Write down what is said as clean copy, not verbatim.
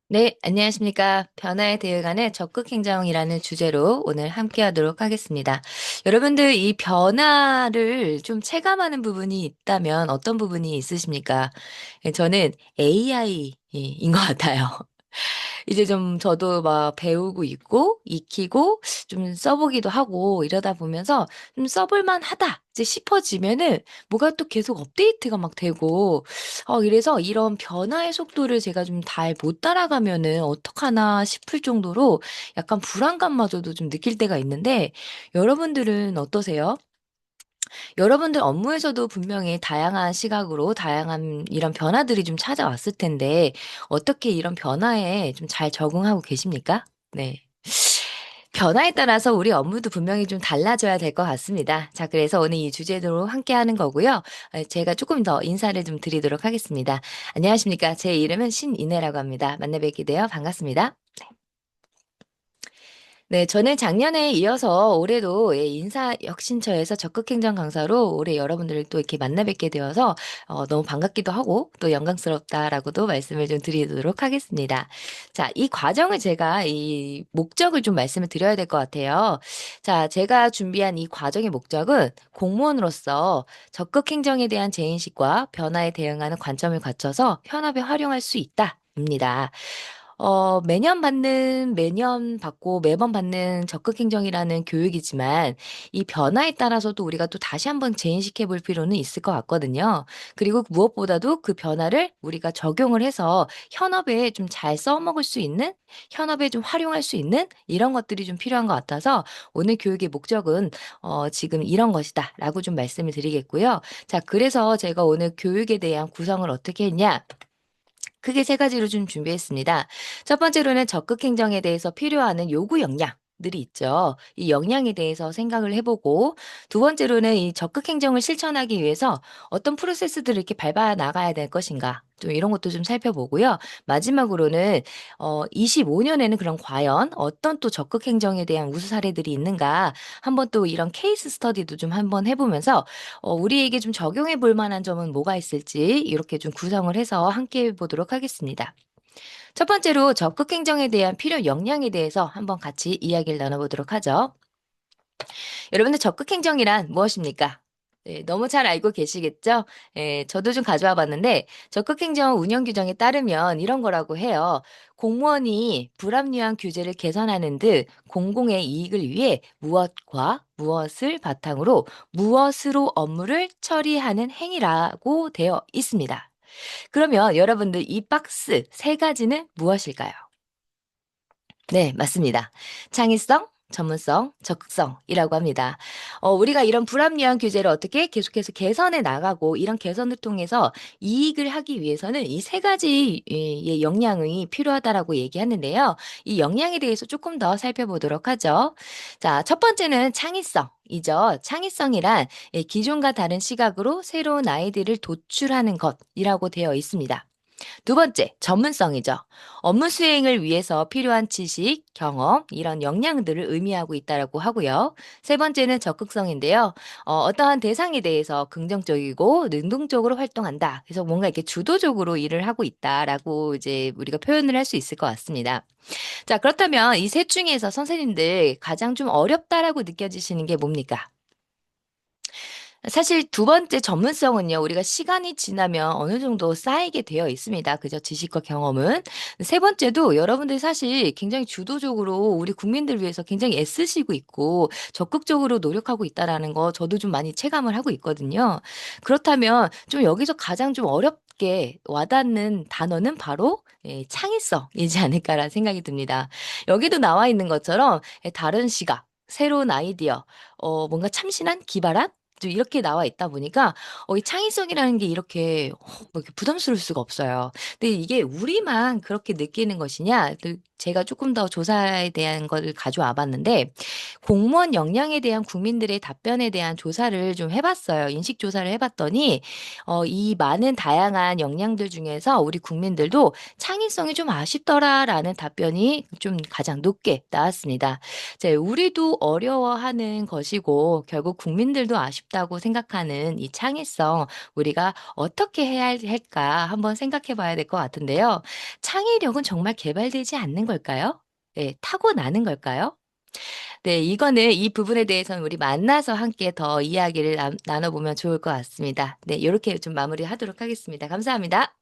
네, 안녕하십니까. 변화에 대응하는 적극 행정이라는 주제로 오늘 함께 하도록 하겠습니다. 여러분들 이 변화를 좀 체감하는 부분이 있다면 어떤 부분이 있으십니까? 저는 AI인 것 같아요. 이제 좀 저도 막 배우고 있고 익히고 좀 써보기도 하고 이러다 보면서 좀 써볼만 하다 이제 싶어지면은 뭐가 또 계속 업데이트가 막 되고 이래서 이런 변화의 속도를 제가 좀 잘 못 따라가면은 어떡하나 싶을 정도로 약간 불안감마저도 좀 느낄 때가 있는데 여러분들은 어떠세요? 여러분들 업무에서도 분명히 다양한 시각으로 다양한 이런 변화들이 좀 찾아왔을 텐데 어떻게 이런 변화에 좀 잘 적응하고 계십니까? 네. 변화에 따라서 우리 업무도 분명히 좀 달라져야 될 것 같습니다. 자, 그래서 오늘 이 주제로 함께 하는 거고요. 제가 조금 더 인사를 좀 드리도록 하겠습니다. 안녕하십니까. 제 이름은 신인혜라고 합니다. 만나 뵙게 되어 반갑습니다. 네, 저는 작년에 이어서 올해도 인사혁신처에서 적극행정 강사로 올해 여러분들을 또 이렇게 만나 뵙게 되어서 너무 반갑기도 하고 또 영광스럽다라고도 말씀을 좀 드리도록 하겠습니다. 자, 이 과정을 제가 이 목적을 좀 말씀을 드려야 될 것 같아요. 자, 제가 준비한 이 과정의 목적은 공무원으로서 적극행정에 대한 재인식과 변화에 대응하는 관점을 갖춰서 현업에 활용할 수 있다. 입니다. 매년 받고 매번 받는 적극 행정이라는 교육이지만 이 변화에 따라서도 우리가 또 다시 한번 재인식해 볼 필요는 있을 것 같거든요. 그리고 무엇보다도 그 변화를 우리가 적용을 해서 현업에 좀 잘 써먹을 수 있는, 현업에 좀 활용할 수 있는 이런 것들이 좀 필요한 것 같아서 오늘 교육의 목적은 지금 이런 것이다라고 좀 말씀을 드리겠고요. 자, 그래서 제가 오늘 교육에 대한 구성을 어떻게 했냐? 크게 세 가지로 좀 준비했습니다. 첫 번째로는 적극 행정에 대해서 필요하는 요구 역량들이 있죠. 이 역량에 대해서 생각을 해보고 두 번째로는 이 적극 행정을 실천하기 위해서 어떤 프로세스들을 이렇게 밟아 나가야 될 것인가. 좀 이런 것도 좀 살펴보고요. 마지막으로는 25년에는 그럼 과연 어떤 또 적극 행정에 대한 우수 사례들이 있는가 한번 또 이런 케이스 스터디도 좀 한번 해보면서 우리에게 좀 적용해 볼 만한 점은 뭐가 있을지 이렇게 좀 구성을 해서 함께 해 보도록 하겠습니다. 첫 번째로 적극 행정에 대한 필요 역량에 대해서 한번 같이 이야기를 나눠보도록 하죠. 여러분들 적극 행정이란 무엇입니까? 네, 너무 잘 알고 계시겠죠? 예, 저도 좀 가져와 봤는데 적극 행정 운영 규정에 따르면 이런 거라고 해요. 공무원이 불합리한 규제를 개선하는 듯 공공의 이익을 위해 무엇과 무엇을 바탕으로 무엇으로 업무를 처리하는 행위라고 되어 있습니다. 그러면 여러분들 이 박스 세 가지는 무엇일까요? 네, 맞습니다. 창의성, 전문성, 적극성이라고 합니다. 우리가 이런 불합리한 규제를 어떻게 계속해서 개선해 나가고 이런 개선을 통해서 이익을 하기 위해서는 이 세 가지의 역량이 필요하다라고 얘기하는데요. 이 역량에 대해서 조금 더 살펴보도록 하죠. 자, 첫 번째는 창의성이죠. 창의성이란 기존과 다른 시각으로 새로운 아이디어를 도출하는 것이라고 되어 있습니다. 두 번째, 전문성이죠. 업무 수행을 위해서 필요한 지식, 경험, 이런 역량들을 의미하고 있다라고 하고요. 세 번째는 적극성인데요. 어떠한 대상에 대해서 긍정적이고 능동적으로 활동한다. 그래서 뭔가 이렇게 주도적으로 일을 하고 있다라고 이제 우리가 표현을 할 수 있을 것 같습니다. 자, 그렇다면 이 셋 중에서 선생님들 가장 좀 어렵다라고 느껴지시는 게 뭡니까? 사실 두 번째 전문성은요, 우리가 시간이 지나면 어느 정도 쌓이게 되어 있습니다. 그죠? 지식과 경험은. 세 번째도 여러분들이 사실 굉장히 주도적으로 우리 국민들 위해서 굉장히 애쓰시고 있고 적극적으로 노력하고 있다라는 거 저도 좀 많이 체감을 하고 있거든요. 그렇다면 좀 여기서 가장 좀 어렵게 와닿는 단어는 바로 창의성이지 않을까라는 생각이 듭니다. 여기도 나와 있는 것처럼 다른 시각, 새로운 아이디어, 뭔가 참신한, 기발한 좀 이렇게 나와 있다 보니까 이 창의성이라는 게 이렇게 뭐 이렇게 부담스러울 수가 없어요. 근데 이게 우리만 그렇게 느끼는 것이냐? 그 제가 조금 더 조사에 대한 거를 가져와 봤는데 공무원 역량에 대한 국민들의 답변에 대한 조사를 좀 해 봤어요. 인식 조사를 해 봤더니 이 많은 다양한 역량들 중에서 우리 국민들도 "창의성이 좀 아쉽더라."라는 답변이 좀 가장 높게 나왔습니다. 우리도 어려워하는 것이고 결국 국민들도 싶다고 생각하는 이 창의성 우리가 어떻게 해야 할까 한번 생각해 봐야 될 것 같은데요. 창의력은 정말 개발되지 않는 걸까요? 네, 타고나는 걸까요? 네, 이거는 이 부분에 대해서는 우리 만나서 함께 더 이야기를 나눠 보면 좋을 것 같습니다. 네, 요렇게 좀 마무리하도록 하겠습니다. 감사합니다.